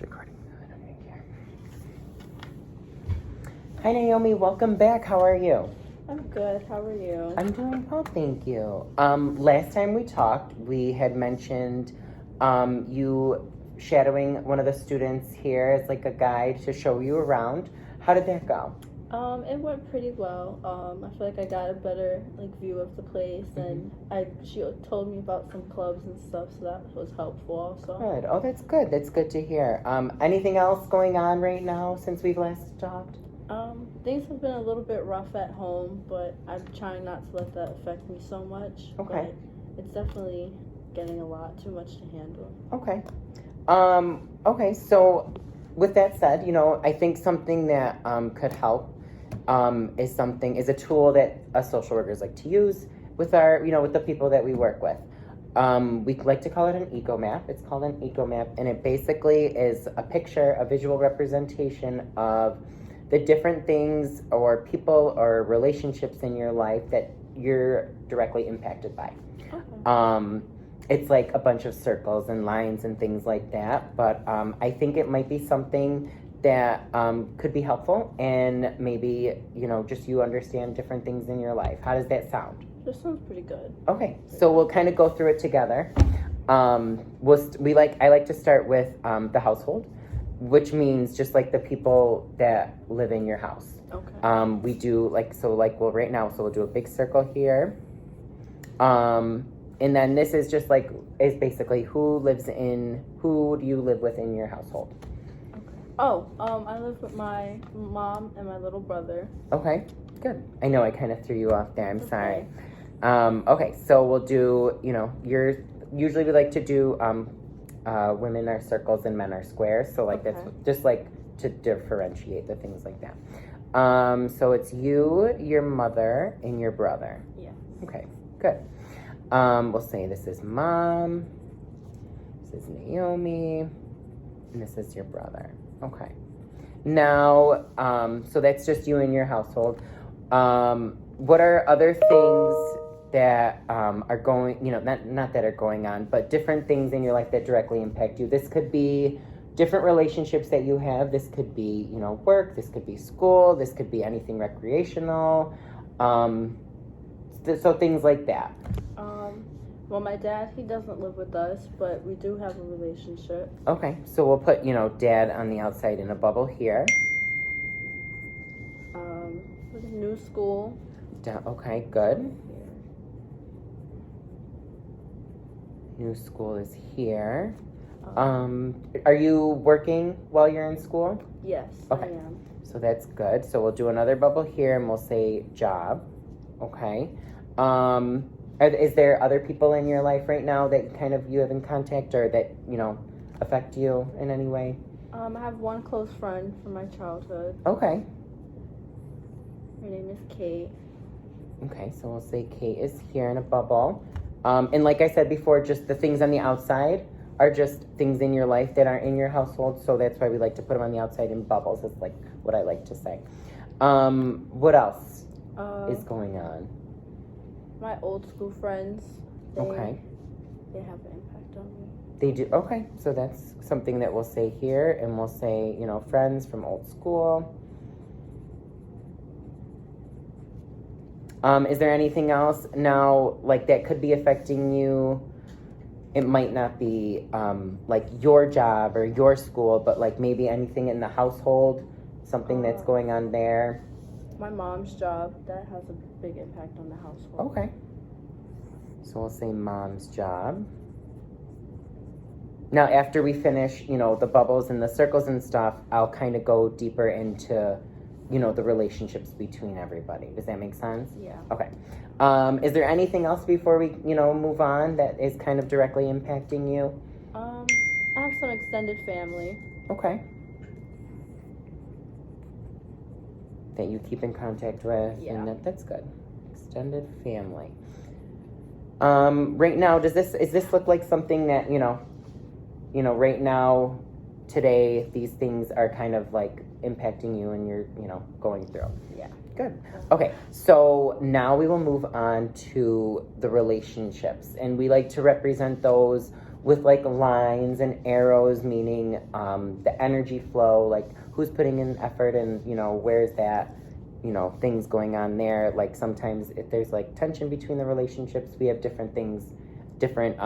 it's recording. Okay, here. Hi, Naomi. Welcome back. How are you? I'm good. How are you? I'm doing well, thank you. Last time we talked, we had mentioned you shadowing one of the students here as like a guide to show you around. How did that go? It went pretty well. I feel like I got a better view of the place, and she told me about some clubs and stuff, so that was helpful also. Good. Oh, that's good. That's good to hear. Anything else going on right now since we've last talked? Things have been a little bit rough at home, but I'm trying not to let that affect me so much. Okay. But it's definitely getting a lot too much to handle. Okay. Okay, so with that said, I think something that could help is a tool that us social workers like to use with our, with the people that we work with. We like to call it an eco map. It's called an eco map, and it basically is a visual representation of the different things or people or relationships in your life that you're directly impacted by. Okay. It's like a bunch of circles and lines and things like that, but I think it might be something that could be helpful, and maybe, just you understand different things in your life. How does that sound? This sounds pretty good. Okay, so we'll kind of go through it together. I like to start with the household, which means just like the people that live in your house. Okay. We do right now, so we'll do a big circle here. And then this is just is basically who do you live with in your household? I live with my mom and my little brother. Okay, good. I know I kind of threw you off there. I'm sorry. Okay. Okay, so we'll do, usually we like to do women are circles and men are squares. So Okay. that's just to differentiate the things like that. So it's you, your mother, and your brother. Yeah. Okay, good. We'll say this is mom, this is Naomi, and this is your brother. Okay. Now, so that's just you and your household. What are other things that are going, not that are going on, but different things in your life that directly impact you? This could be different relationships that you have. This could be, work. This could be school. This could be anything recreational. So things like that. Well, my dad, he doesn't live with us, but we do have a relationship. Okay, so we'll put, dad on the outside in a bubble here. With a new school. Okay, good. New school is here. Are you working while you're in school? Yes, okay. I am. So that's good. So we'll do another bubble here, and we'll say job. Okay. Is there other people in your life right now that kind of you have in contact or that, affect you in any way? I have one close friend from my childhood. Okay. Her name is Kate. Okay, so we'll say Kate is here in a bubble. And like I said before, just the things on the outside are just things in your life that aren't in your household. So that's why we like to put them on the outside in bubbles. That's like what I like to say. What else is going on? My old school friends. They have an impact on me. They do. Okay, so that's something that we'll say here, and we'll say, friends from old school. Is there anything else now, that could be affecting you? It might not be your job or your school, but maybe anything in the household, something that's going on there. My mom's job, that has a big impact on the household. Okay. So we'll say mom's job. Now, after we finish, the bubbles and the circles and stuff, I'll kind of go deeper into, the relationships between everybody. Does that make sense? Yeah. Okay. Is there anything else before we, move on that is kind of directly impacting you? I have some extended family. Okay. That you keep in contact with, yeah. And that's good. Extended family. Right now, does this look like something that right now, today, these things are kind of impacting you and you're going through? Yeah. Good. Okay, so now we will move on to the relationships, and we like to represent those with like lines and arrows, meaning the energy flow, like who's putting in effort and, you know, where's that, you know, things going on there. Like sometimes if there's like tension between the relationships, we have different things, different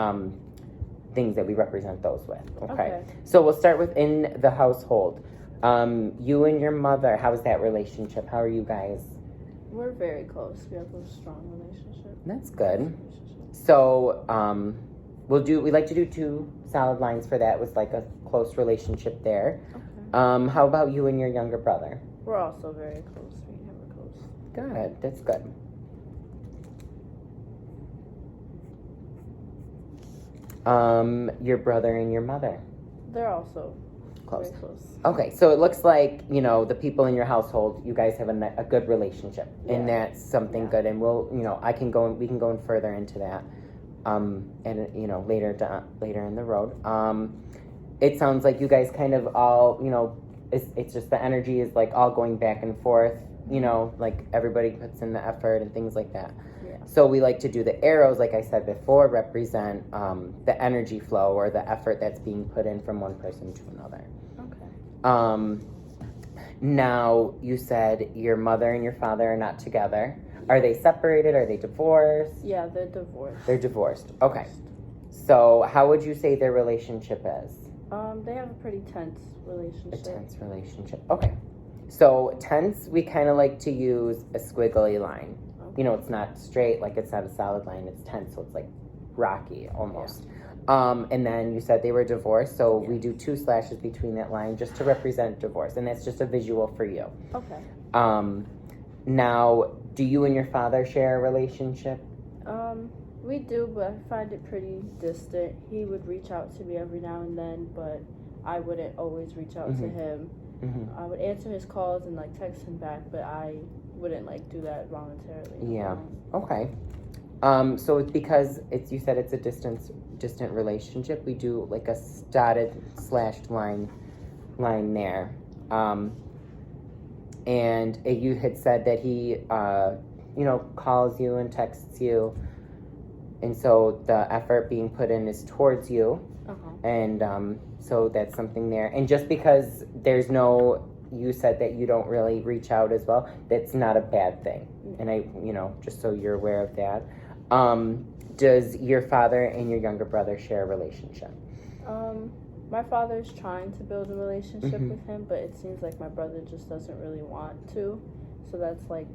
things that we represent those with. Okay. So we'll start with in the household. You and your mother, how's that relationship? How are you guys? We're very close. We have a strong relationship. That's good. So we like to do 2 solid lines for that with like a close relationship there. Okay. How about you and your younger brother? We're also very close. We have a close. Good. That's good. Your brother and your mother? They're also Close. very close. Okay, so it looks like, you know, the people in your household, you guys have a good relationship, and that's something good. And we'll, you know, we can go in further into that, and you know, later in the road. It sounds like you guys kind of all, you know, it's just the energy is like all going back and forth, you know, like everybody puts in the effort and things like that. Yeah. So we like to do the arrows, like I said before, represent the energy flow or the effort that's being put in from one person to another. Okay. Now you said your mother and your father are not together. Are they separated? Are they divorced? Yeah, they're divorced. They're divorced. Okay. So how would you say their relationship is? They have a pretty tense relationship. A tense relationship. Okay. So tense, we kind of like to use a squiggly line. Okay. You know, it's not straight, like it's not a solid line. It's tense, so it's like rocky almost. Yeah. And then you said they were divorced, so Yeah. we do 2 slashes between that line just to represent divorce, and that's just a visual for you. Okay. Now, do you and your father share a relationship? We do, but I find it pretty distant. He would reach out to me every now and then, but I wouldn't always reach out to him. Mm-hmm. I would answer his calls and like text him back, but I wouldn't like do that voluntarily. Yeah. Okay. So it's because you said it's a distant relationship. We do like a dotted slashed line there. And you had said that he, you know, calls you and texts you, and so the effort being put in is towards you. And so that's something there. And just because you said that you don't really reach out as well, that's not a bad thing. And you know, just so you're aware of that. Does your father and your younger brother share a relationship? My father's trying to build a relationship with him, but it seems like my brother just doesn't really want to. So that's like,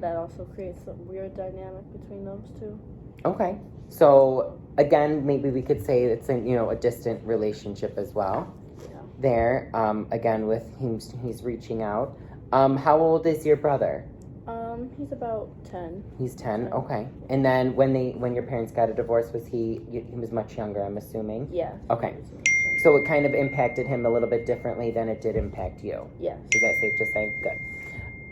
that also creates a weird dynamic between those two. Okay. So again, maybe we could say it's a distant relationship as well. Yeah. There, again with him, he's reaching out. How old is your brother? He's about 10. He's 10. Okay. And then when your parents got a divorce, he was much younger, I'm assuming? Yeah. Okay. So it kind of impacted him a little bit differently than it did impact you. Yeah. Is that safe to say? Good.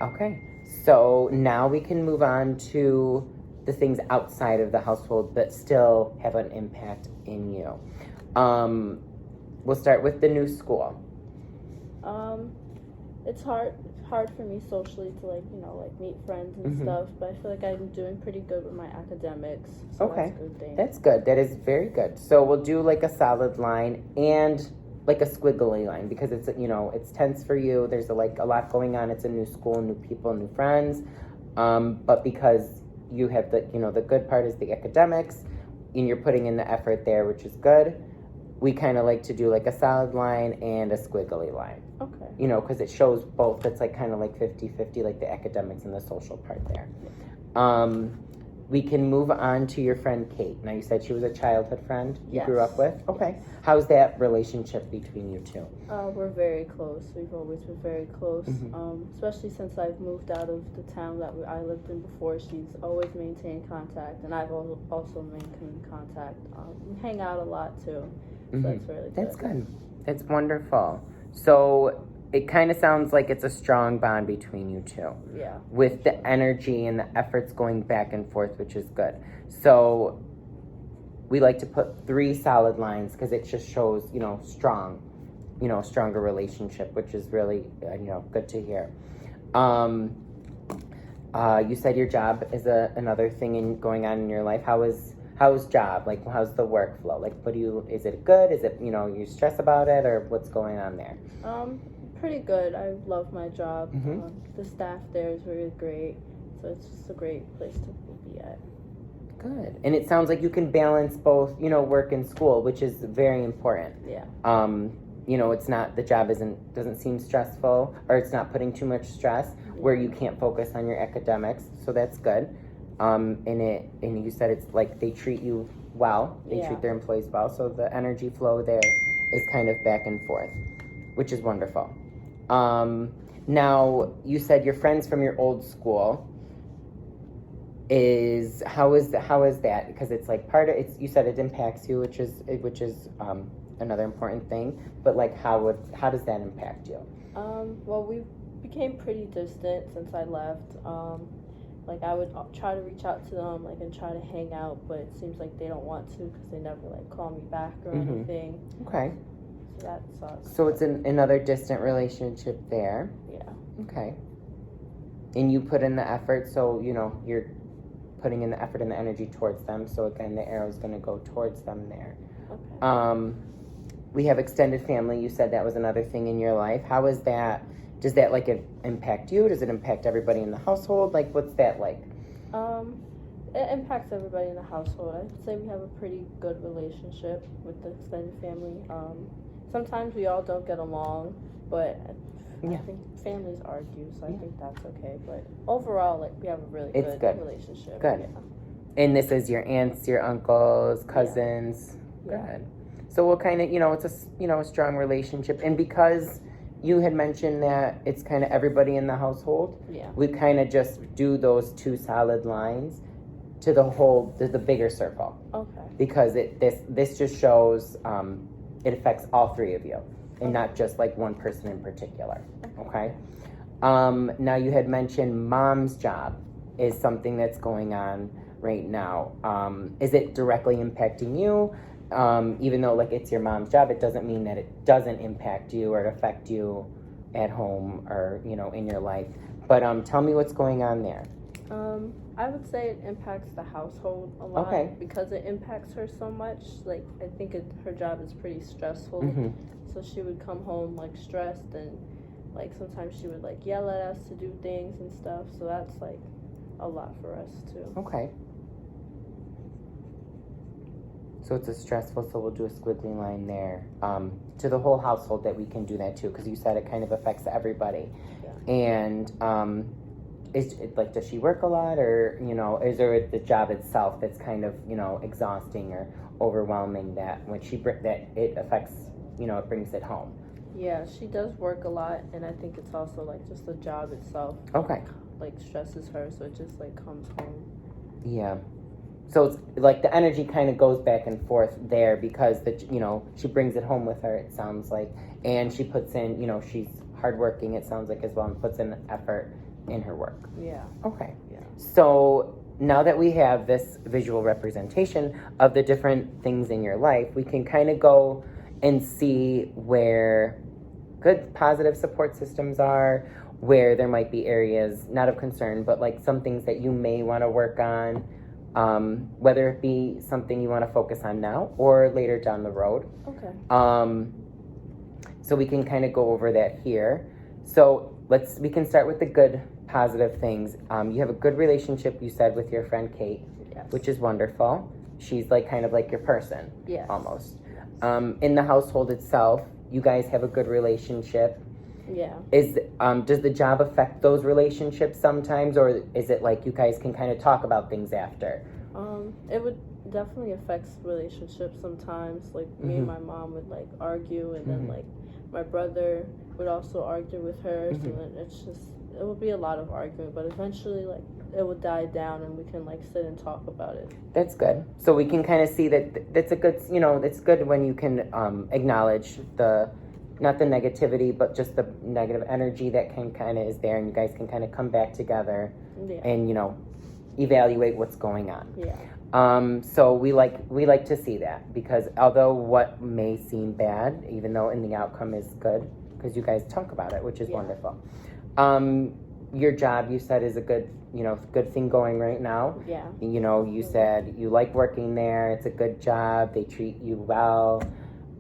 Okay. So now we can move on to the things outside of the household that still have an impact in you. We'll start with the new school. It's hard for me socially to meet friends and stuff, but I feel like I'm doing pretty good with my academics. So Okay. That's a good thing. That's good. That is very good. So we'll do like a solid line and like a squiggly line because it's tense for you. There's a lot going on. It's a new school, new people, new friends. But because you have the good part is the academics and you're putting in the effort there, which is good. We kind of like to do like a solid line and a squiggly line. Okay. Because it shows both. It's like kind of like 50-50, like the academics and the social part there. We can move on to your friend Kate. Now, you said she was a childhood friend you grew up with? Okay. How's that relationship between you two? We're very close. We've always been very close, especially since I've moved out of the town that I lived in before. She's always maintained contact, and I've also maintained contact. We hang out a lot, too. So that's really good. That's good. That's wonderful. So it kind of sounds like it's a strong bond between you two. Yeah. With the energy and the efforts going back and forth, which is good. So we like to put 3 solid lines because it just shows, stronger relationship, which is really, good to hear. You said your job is another thing going on in your life. How is how's job? Like, how's the workflow? Like, is it good? Is it, you stress about it, or what's going on there? Pretty good. I love my job. Mhm. The staff there is really great, so it's just a great place to be at. Good. And it sounds like you can balance both, work and school, which is very important. Yeah. It's not, the job doesn't seem stressful, or it's not putting too much stress where you can't focus on your academics, so that's good. And you said it's like they treat you well, they treat their employees well, so the energy flow there is kind of back and forth, which is wonderful. Now you said your friends from your old school. How is that? Because it's like you said it impacts you, which is another important thing. But like, how does that impact you? Well, we became pretty distant since I left. Like, I would try to reach out to them, like, and try to hang out, but it seems like they don't want to because they never like call me back or anything. Okay. So that sucks. So it's another distant relationship there. Yeah. Okay. And you put in the effort, so you're putting in the effort and the energy towards them. So again, the arrow's going to go towards them there. Okay. We have extended family. You said that was another thing in your life. How is that? Does that impact you? Does it impact everybody in the household? Like, what's that like? It impacts everybody in the household. I'd say we have a pretty good relationship with the extended family. Sometimes we all don't get along, but I think families argue, so I think that's okay. But overall, like, we have a really good relationship. Good. Yeah. And this is your aunts, your uncles, cousins. Yeah. Good. So what kind of, it's a strong relationship. And because you had mentioned that it's kind of everybody in the household, we kind of just do those two solid lines to the bigger circle. Okay. Because this just shows it affects all three of you, and not just like one person in particular. Okay. Now you had mentioned mom's job is something that's going on right now. Is it directly impacting you? Even though like it's your mom's job, it doesn't mean that it doesn't impact you or affect you at home or in your life. But tell me what's going on there. I would say it impacts the household a lot because it impacts her so much. Like, I think her job is pretty stressful. Mm-hmm. So she would come home like stressed, and like sometimes she would like yell at us to do things and stuff. So that's like a lot for us too. Okay. So it's a stressful, so we'll do a squiggly line there. To the whole household that we can do that too, because you said it kind of affects everybody. Yeah. And is it like, does she work a lot, or is there the job itself that's kind of exhausting or overwhelming that when that it affects it brings it home? Yeah, she does work a lot, and I think it's also like just the job itself. Okay. Like stresses her, so it just like comes home. Yeah. So it's like the energy kind of goes back and forth there because she brings it home with her, it sounds like, and she puts in she's hardworking, it sounds like, as well, and puts in effort in her work. Yeah. Okay. Yeah. So now that we have this visual representation of the different things in your life, we can kind of go and see where good positive support systems are, where there might be areas not of concern, but like some things that you may want to work on, whether it be something you want to focus on now or later down the road. Okay. So we can kind of go over that here. So we can start with the good positive things. You have a good relationship, you said, with your friend Kate, which is wonderful. She's like kind of like your person, almost. In the household itself, you guys have a good relationship. Yeah. Does the job affect those relationships sometimes, or is it like you guys can kind of talk about things after? It would definitely affect relationships sometimes. Like me and my mom would like argue, and then like my brother would also argue with her. So then it would be a lot of arguing, but eventually like it would die down, and we can like sit and talk about it. That's good. So we can kind of see that's a good, it's good when you can acknowledge not the negativity, but just the negative energy that can kind of is there, and you guys can kind of come back together and evaluate what's going on. Yeah. So we like to see that, because although what may seem bad, even though in the outcome is good, because you guys talk about it, which is wonderful. your job, you said, is a good, good thing going right now. Yeah. You said you like working there. It's a good job. They treat you well.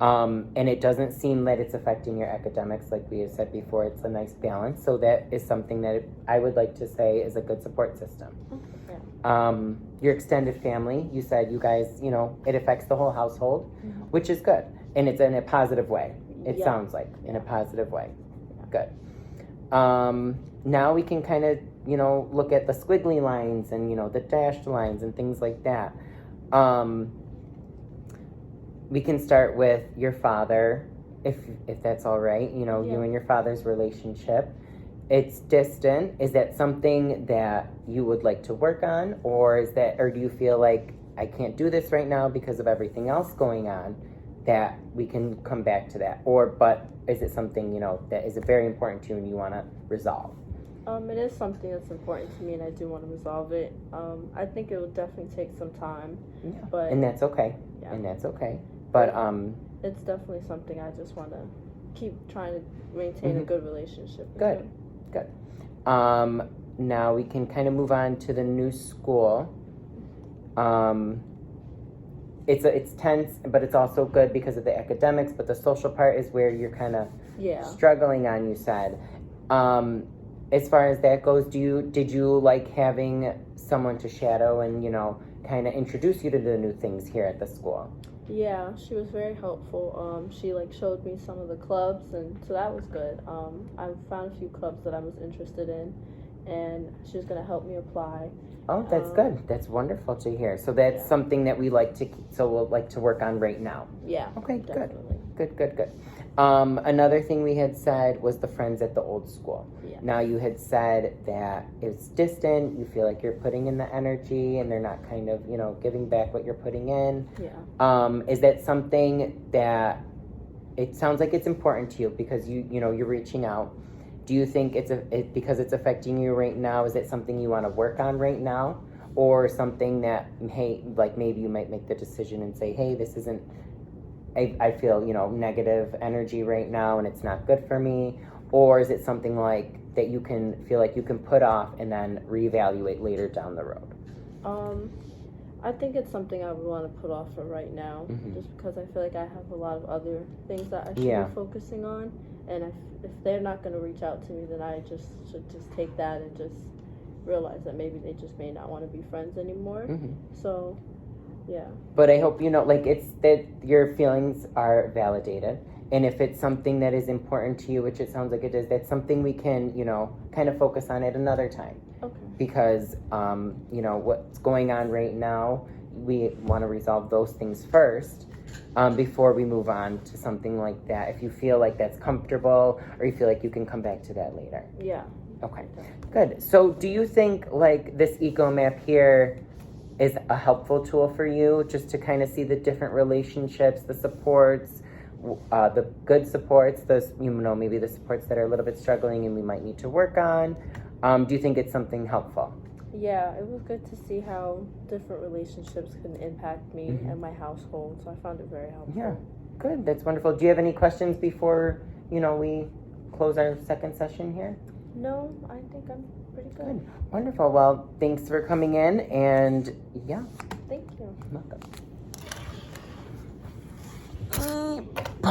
And it doesn't seem that it's affecting your academics, like we have said before. It's a nice balance. So that is something that I would like to say is a good support system. Okay. Your extended family, you said you guys, it affects the whole household, which is good. And it's in a positive way. It sounds like in a positive way. Good. Now we can kind of, look at the squiggly lines and, the dashed lines and things like that. We can start with your father, if that's all right. You and your father's relationship. It's distant. Is that something that you would like to work on, or do you feel like I can't do this right now because of everything else going on? That we can come back to that, but is it something that is very important to you and you want to resolve? It is something that's important to me, and I do want to resolve it. I think it will definitely take some time, and that's okay. Yeah. And that's okay. But it's definitely something I just want to keep trying to maintain a good relationship with Good. him. Good. Now we can kind of move on to the new school. It's tense, but it's also good because of the academics. But the social part is where you're kind of struggling on. You said, as far as that goes, did you like having someone to shadow and kind of introduce you to the new things here at the school? Yeah, she was very helpful. She showed me some of the clubs, and so that was good. I found a few clubs that I was interested in, and she was gonna help me apply. Oh, that's good. That's wonderful to hear. So that's something that we'll like to work on right now. Yeah. Okay, definitely. Good. Another thing we had said was the friends at the old school. Yeah. Now you had said that it's distant, you feel like you're putting in the energy and they're not kind of, giving back what you're putting in. Yeah. Is that something that it sounds like it's important to you because you're reaching out? Do you think because it's affecting you right now, is it something you want to work on right now? Or something that, hey, maybe you might make the decision and say, hey, this isn't, I feel, negative energy right now and it's not good for me? Or is it something that you can feel like you can put off and then reevaluate later down the road? I think it's something I would want to put off for right now, just because I feel like I have a lot of other things that I should be focusing on, and if they're not going to reach out to me, then I should just take that and just realize that maybe they just may not want to be friends anymore. So, yeah. But I hope it's that your feelings are validated, and if it's something that is important to you, which it sounds like it is, that's something we can kind of focus on at another time. Okay. Because what's going on right now, we want to resolve those things first before we move on to something like that. If you feel like that's comfortable, or you feel like you can come back to that later. Yeah. Okay. Good. So do you think this eco map here is a helpful tool for you, just to kind of see the different relationships, the supports, the good supports, those maybe the supports that are a little bit struggling and we might need to work on? Do you think it's something helpful? Yeah, it was good to see how different relationships can impact me and my household, so I found it very helpful. Yeah, good. That's wonderful. Do you have any questions before, we close our second session here? No, I think I'm pretty good. Wonderful. Well, thanks for coming in, and yeah. Thank you. Welcome.